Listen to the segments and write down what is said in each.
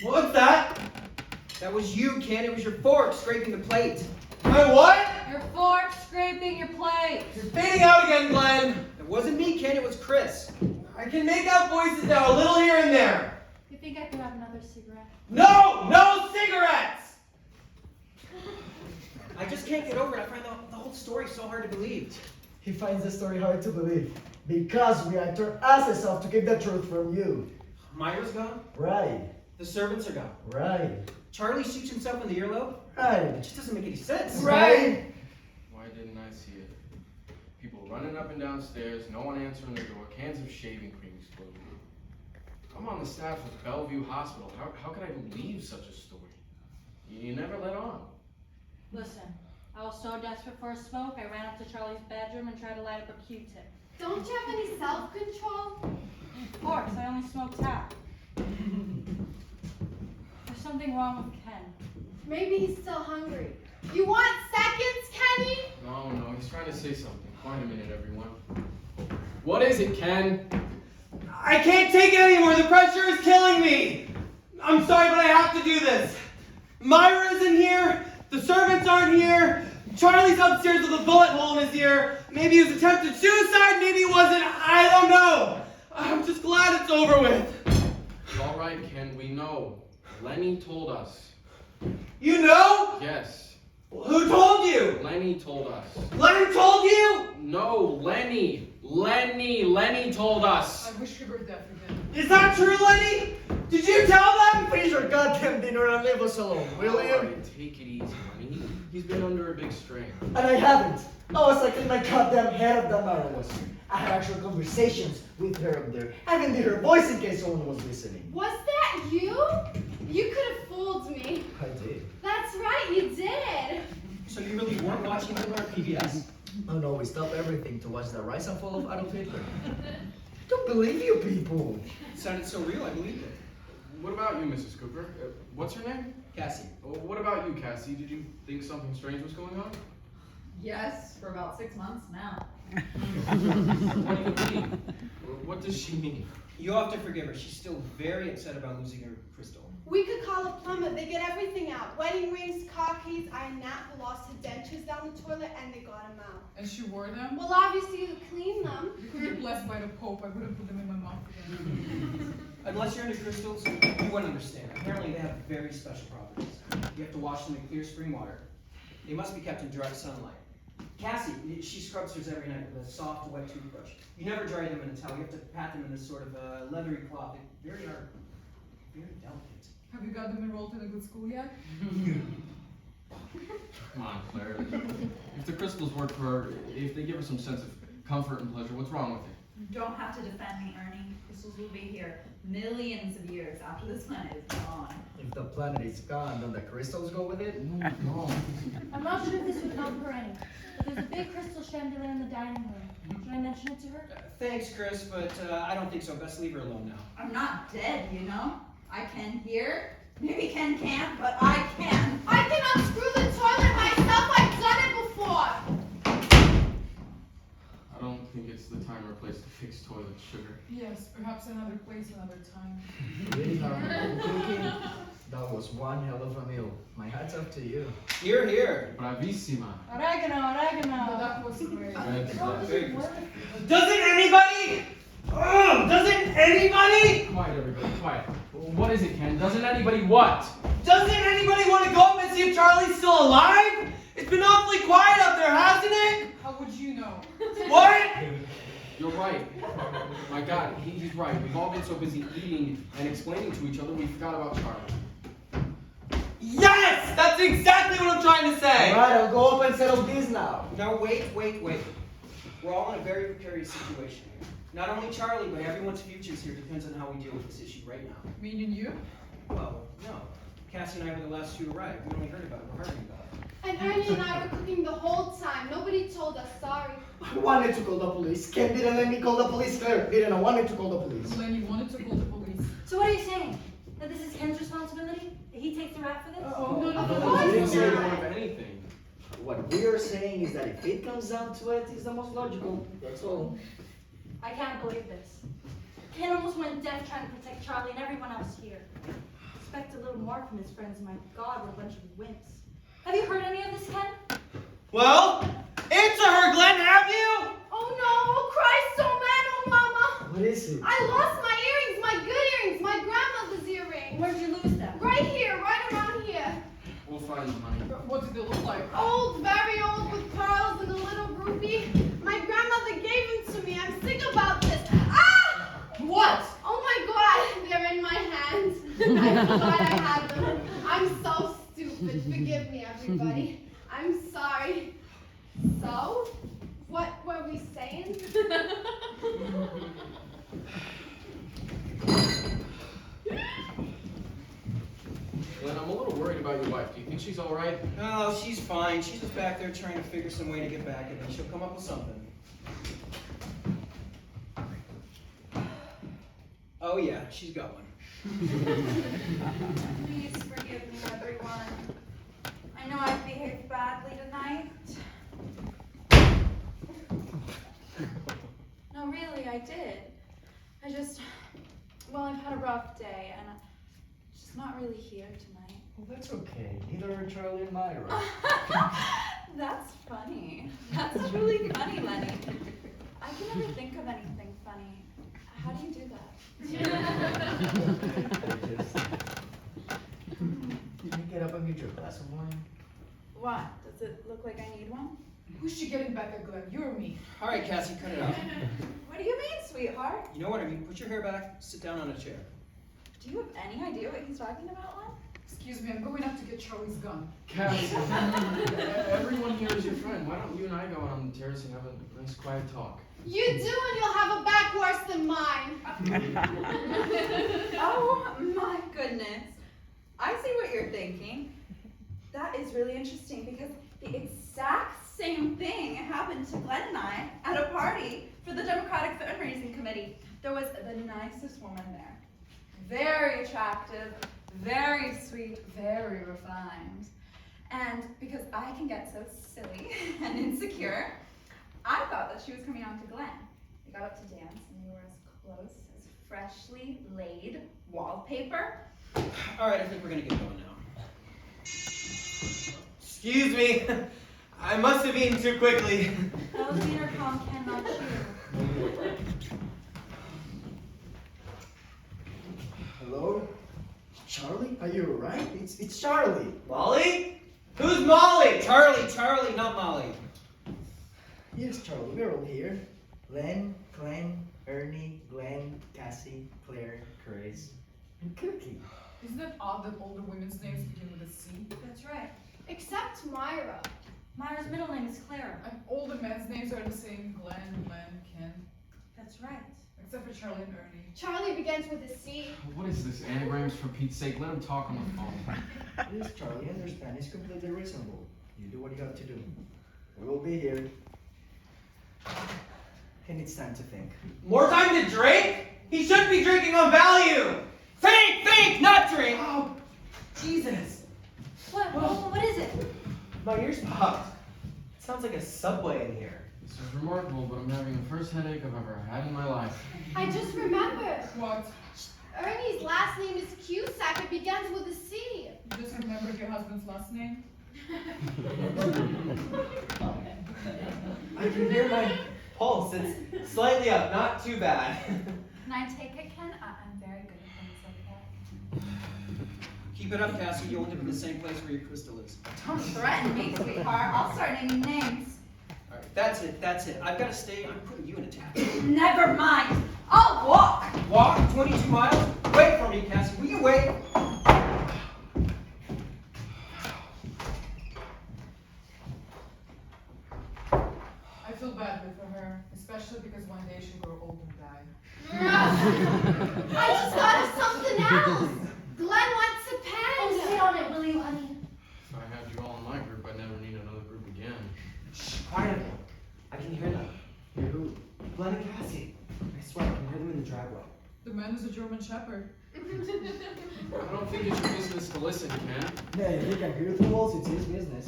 What's that? That was you, Ken. It was your fork scraping the plate. My what? Your fork scraping your plate. You're fading out again, Glenn. It wasn't me, Ken. It was Chris. I can make out voices now, a little here and there. You think I could have another cigarette? No! No cigarettes! I just can't get over it. I find the whole story so hard to believe. He finds the story hard to believe because we act our asses off to keep the truth from you. Myra's gone. Right, The servants are gone. right, Charlie shoots himself in the earlobe. It right. just doesn't make any sense. Right. Why didn't I see it? People running up and down stairs, no one answering the door, cans of shaving cream exploding. I'm on the staff of Bellevue Hospital. How could I believe such a story? You never let on. Listen, I was so desperate for a smoke, I ran up to Charlie's bedroom and tried to light up a Q-tip. Don't you have any self-control? Of course, I only smoked half. There's something wrong with Ken. Maybe he's still hungry. You want seconds, Kenny? No, he's trying to say something. Quiet a minute, everyone. What is it, Ken? I can't take it anymore. The pressure is killing me. I'm sorry, but I have to do this. Myra isn't here. The servants aren't here. Charlie's upstairs with a bullet hole in his ear. Maybe he was attempted suicide. Maybe he wasn't. I don't know. I'm just glad it's over with. All right, Ken, we know. Lenny told us. You know? Yes, Who told you? Lenny told us. Leonard told you? No, Lenny told us. I wish you were deaf again. Is that true, Lenny? Did you tell them? Finish your goddamn dinner and leave us alone, will All you? right, take it easy, Lenny. He's been under a big strain. And I haven't. I was like in my goddamn head of that Mara was. I had actual conversations with her up there. I even did her voice in case someone was listening. Was that you? You could have fooled me. I did. That's right, you did. So you really weren't watching them on PBS? Oh no, we stopped everything to watch the rise and fall of Adolf Hitler. Don't believe you people. It sounded so real, I believed it. What about you, Mrs. Cooper? What's her name? Cassie. What about you, Cassie? Did you think something strange was going on? Yes, for about 6 months now. What do you mean? What does she mean? You'll have to forgive her. She's still very upset about losing her crystal. We could call a plumber. They get everything out. Wedding rings, car keys. I and Nat who lost his dentures down the toilet, and they got him out. And she wore them? Well, obviously you cleaned them. You could be blessed by the Pope. I would have put them in my mouth again. Unless you're into crystals, you wouldn't understand. Apparently they have very special properties. You have to wash them in clear spring water. They must be kept in direct sunlight. Cassie, she scrubs hers every night with a soft, wet toothbrush. You never dry them in a towel. You have to pat them in this sort of leathery cloth. They're very hard, very delicate. Have you got them enrolled in a good school yet? Come on, Claire. If the crystals work for her, if they give her some sense of comfort and pleasure, what's wrong with it? You don't have to defend me, Ernie. Crystals will be here millions of years after this planet is gone. If the planet is gone, don't the crystals go with it? No. I'm not sure if this would help her any, but there's a big crystal chandelier in the dining room. Should I mention it to her? Thanks, Chris, but I don't think so. Best leave her alone now. I'm not dead, you know? I can hear. Maybe Ken can't, but I can. I can unscrew the toilet myself. I've done it before. I don't think it's the time or place to fix toilets, sugar. Yes, perhaps another place, another time. Really hard cooking. That was one hell of a meal. My hat's off to you. Here, here. Bravissima. Oregano, But oregano. that was great. Very good. Doesn't anybody? Doesn't anybody? Quiet, everybody, quiet. What is it, Ken? Doesn't anybody what? Doesn't anybody want to go up and see if Charlie's still alive? It's been awfully quiet up there, hasn't it? How would you know? What? You're right. My God, he's right. We've all been so busy eating and explaining to each other, we forgot about Charlie. Yes! That's exactly what I'm trying to say! Alright, I'll go up and settle this now. No, wait. We're all in a very precarious situation here. Not only Charlie, but everyone's futures here depends on how we deal with this issue right now. Meaning you? Well, no. Cassie and I were the last two to arrive. We only heard about it. We're arguing about it. And Ernie and I were cooking the whole time. Nobody told us. Sorry. I wanted to call the police. Ken didn't let me call the police. Claire didn't. I wanted to call the police. Lenny wanted to call the police. So what are you saying? That this is Ken's responsibility? That he takes the rap for this? Oh, no, Of no, course We didn't say not. one of anything. What we are saying is that if it comes down to it, it's the most logical. That's all. I can't believe this. Ken almost went deaf trying to protect Charlie and everyone else here. expect a little more from his friends. My God, we're a bunch of wimps. Have you heard any of this, Ken? Well, answer her, Glenn, have you? Oh no, Christ, oh man, oh mama. What is it? I lost my earrings, my good earrings, my grandmother's earrings. Where'd you lose them? Right here, right around here. We'll find them, honey. What did they look like? Old, very old, with pearls and a little ruby. My grandmother gave them to me. I'm sick about this. Ah! What? Oh my God, they're in my hands. I forgot I had them. I'm so stupid. Forgive me, everybody. I'm sorry. So, what were we saying? Glenn, I'm a little worried about your wife. Do you think she's all right? No, she's fine. She's just back there trying to figure some way to get back at me. She'll come up with something. Oh yeah, she's got one. Please forgive me, everyone. I know I've behaved badly tonight. No, really, I did. I've had a rough day, and I'm just not really here tonight. Well, that's okay. Neither are Charlie and Myra. That's funny. That's really funny, Lenny. I can never think of anything funny. How do you do that? Can you get up and get your glass of wine? What? Does it look like I need one? Who's she getting back at Glenn? You or me? All right, Cassie, cut it out. What do you mean, sweetheart? You know what I mean? Put your hair back, sit down on a chair. Do you have any idea what he's talking about, Len? Excuse me, I'm going up to get Charlie's gun. Cassie, everyone here is your friend. Why don't you and I go out on the terrace and have a nice quiet talk? You do, and you'll have a back worse than mine. Oh my goodness. I see what you're thinking. That is really interesting because the exact same thing happened to Glenn and I at a party for the Democratic Fundraising Committee. There was the nicest woman there. Very attractive, very sweet, very refined. And because I can get so silly and insecure, I thought that she was coming on to Glenn. We got up to dance and we were as close as freshly laid wallpaper. All right, I think we're gonna get going now. Excuse me. I must have eaten too quickly. That was the intercom, Ken, not you. Hello? Charlie? Are you alright? It's Charlie. Molly? Who's Molly? Charlie, not Molly. Yes, Charlie, we're all here. Len, Glenn, Ernie, Glenn, Cassie, Claire, Grace, and Cookie. Isn't it odd that older women's names begin with a C? That's right. Except Myra. Myra's middle name is Clara. And older men's names are the same: Glenn, Len, Ken. That's right. Except for Charlie and Ernie. Charlie begins with a C. What is this, anagrams for Pete's sake? Let him talk on the phone. Yes, Charlie, understand. It's completely reasonable. You do what you have to do. We will be here. And it's time to think. More time to drink? He should be drinking on value. Think, not drink. Oh, Jesus. What is it? My ears popped. It sounds like a subway in here. This is remarkable, but I'm having the first headache I've ever had in my life. I just remembered. What? Ernie's last name is Cusack. It begins with a C. You just remembered your husband's last name? I can hear my pulse. It's slightly up, not too bad. Can I take it, Ken? I'm very good at things like that. Keep it up, Cassie. You'll end up in the same place where your crystal is. Don't threaten me, sweetheart. I'll start naming names. All right, that's it. I've got to stay. I'm putting you in a taxi. Never mind. I'll walk. Walk 22 miles? Wait for me, Cassie. Will you wait? I feel badly for her, especially because one day she'll grow old and die. I just thought of something else. Glenn wants a Oh, pen. sit on it, will you, honey? If I had you all in my group, I'd never need another group again. Shh, quiet. I can hear them. Hear who? Glenn and Cassie. I swear, I can hear them in the driveway. The man is a German Shepherd. I don't think it's your business to listen, Ken. Yeah, if he can hear through walls, it's his business.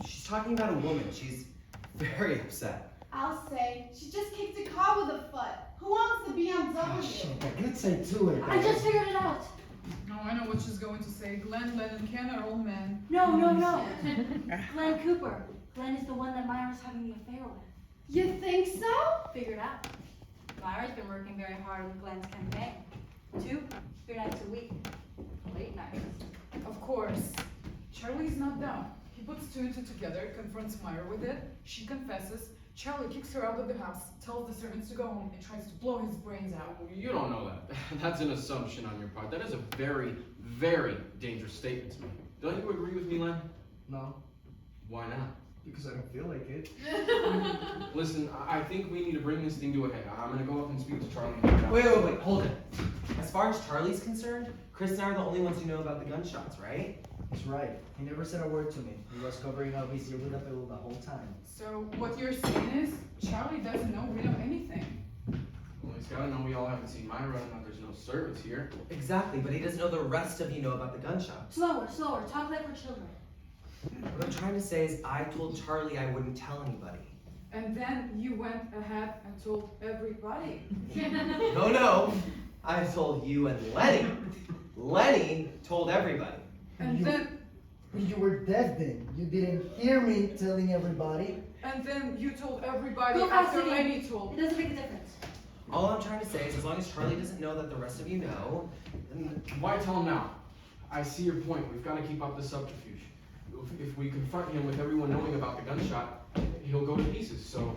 She's talking about a woman. She's very upset. I'll say, she just kicked a car with a foot. Who wants the BMW? Oh, shit, I could say to it. I just figured it out. No, I know what she's going to say. Glenn, Len, and Ken are old men. No. Glenn Cooper. Glenn is the one that Myra's having the affair with. You think so? Figured out. Myra's been working very hard on Glenn's campaign. 3 nights a week. Late nights. Of course. Charlie's not dumb. He puts 2 and 2 together, confronts Myra with it. She confesses. Charlie kicks her out of the house, tells the servants to go home, and tries to blow his brains out. You don't know that. That's an assumption on your part. That is a very, very dangerous statement to make. Don't you agree with me, Len? No, Why not? because I don't feel like it. Listen, I think we need to bring this thing to a head. I'm gonna go up and speak to Charlie. Wait, hold it. As far as Charlie's concerned, Chris and I are the only ones who know about the gunshots, right? That's right. He never said a word to me. He was covering up his ear with a pillow the whole time. So what you're saying is, Charlie doesn't know we know anything. Well, he's gotta know we all haven't seen Myra and that there's no servants here. Exactly, but he doesn't know the rest of you know about the gunshots. Slower. Talk like we're children. What I'm trying to say is I told Charlie I wouldn't tell anybody. And then you went ahead and told everybody. No. I told you and Lenny. Lenny told everybody. And You- then You were deaf then. You didn't hear me telling everybody. you told everybody Go fast, after Vicky. Lenny It told. doesn't make a difference. All I'm trying to say is as long as Charlie doesn't know that the rest of you know, then Why tell him now? I see your point. We've gotta keep up the subterfuge. If we confront him with everyone knowing about the gunshot, he'll go to pieces. So,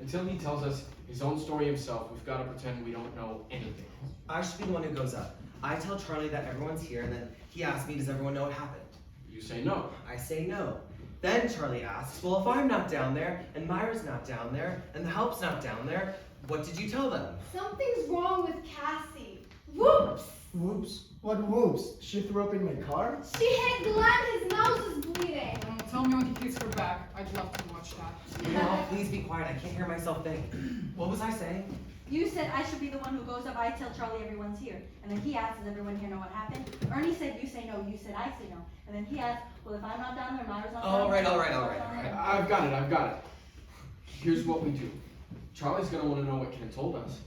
until he tells us his own story himself, we've gotta pretend we don't know anything. I should be the one who goes up. I tell Charlie that everyone's here, and then he asks me, does everyone know what happened? You say no. I say no. Then Charlie asks, well, if I'm not down there, and Myra's not down there, and the help's not down there, what did you tell them? Something's wrong with Cassie. Whoops! Whoops. What whoops? She threw up in my car? She hit Glenn, his nose is bleeding. Oh, tell me when he hits her back. I'd love to watch that. Mom, please be quiet. I can't hear myself think. What was I saying? You said I should be the one who goes up. I tell Charlie everyone's here. And then he asks, does everyone here know what happened? Ernie said you say no. You said I say no. And then he asked, well, if I'm not down there, Myra's not down there. All right. I've got it. Here's what we do. Charlie's gonna wanna know what Ken told us.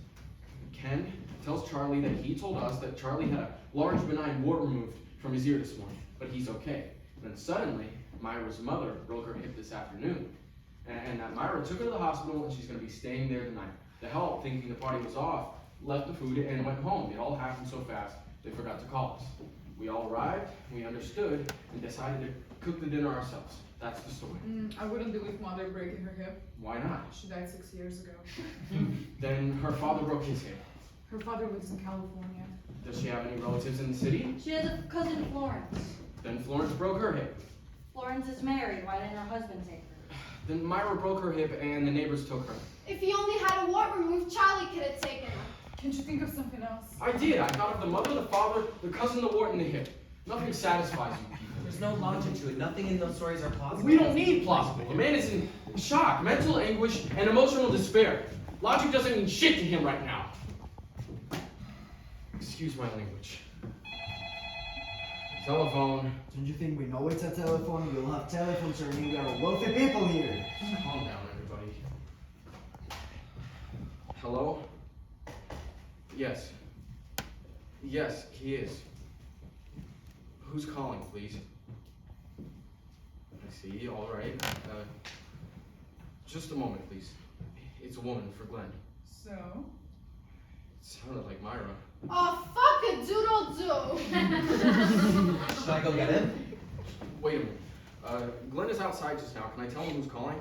Ken tells Charlie that he told us that Charlie had a large benign wart removed from his ear this morning, but he's okay. And then suddenly, Myra's mother broke her hip this afternoon. And that Myra took her to the hospital and she's gonna be staying there tonight. The help, thinking the party was off, left the food and went home. It all happened so fast, they forgot to call us. We all arrived, we understood, and decided to cook the dinner ourselves. That's the story. I wouldn't believe Mother breaking her hip. Why not? She died 6 years ago. Then her father broke his hip. Her father lives in California. Does she have any relatives in the city? She has a cousin, Florence. Then Florence broke her hip. Florence is married. Why didn't her husband take her? Then Myra broke her hip and the neighbors took her. If he only had a wart removed, Charlie could have taken her. Can't you think of something else? I did. I thought of the mother, the father, the cousin, the wart, and the hip. Nothing satisfies you people. There's no logic to it. Nothing in those stories are plausible. We don't need plausible. The man is in shock, mental anguish, and emotional despair. Logic doesn't mean shit to him right now. Excuse my language. Telephone. Don't you think we know it's a telephone? We'll have telephones ringing. We are wealthy people here. Calm down, everybody. Hello? Yes. Yes, he is. Who's calling, please? I see, all right. Just a moment, please. It's a woman for Glenn. So? It sounded like Myra. Oh, fuck a doodle-doo. Should I go get him? Wait a minute. Glenn is outside just now. Can I tell him who's calling?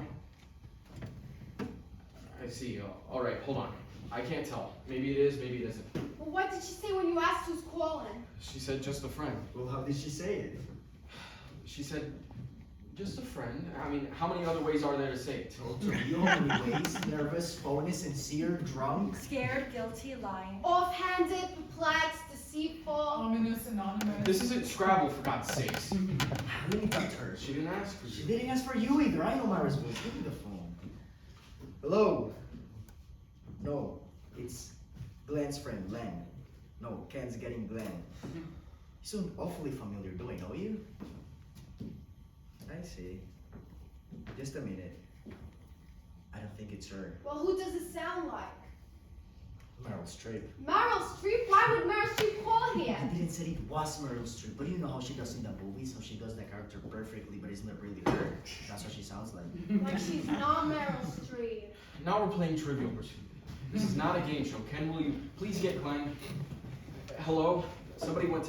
I see. All right, hold on. I can't tell. Maybe it is, maybe it isn't. Well, what did she say when you asked who's calling? She said just a friend. Well, how did she say it? She said, just a friend. I mean, how many other ways are there to say it? To be only ways, nervous, phony, sincere, drunk. Scared, guilty, lying. Offhanded, perplexed, deceitful. Ominous, anonymous. This isn't Scrabble, for God's sakes. Let me talk to her. She didn't ask for She you. didn't ask for you either. I know Myra's voice. Give me the phone. Hello? No, it's Glenn's friend, Len. No, Ken's getting Glenn. You sound awfully familiar. Do I know you? I see. Just a minute. I don't think it's her. Well, who does it sound like? Meryl Streep. Meryl Streep? Why would Meryl Streep call here? I didn't say it was Meryl Streep, but you know how she does in the movies, how she does that character perfectly, but it's not really her. That's what she sounds like. Like she's not Meryl Streep. Now we're playing Trivial Pursuit. This is not a game show. Ken, will you please get Glenn? Hello? Somebody went to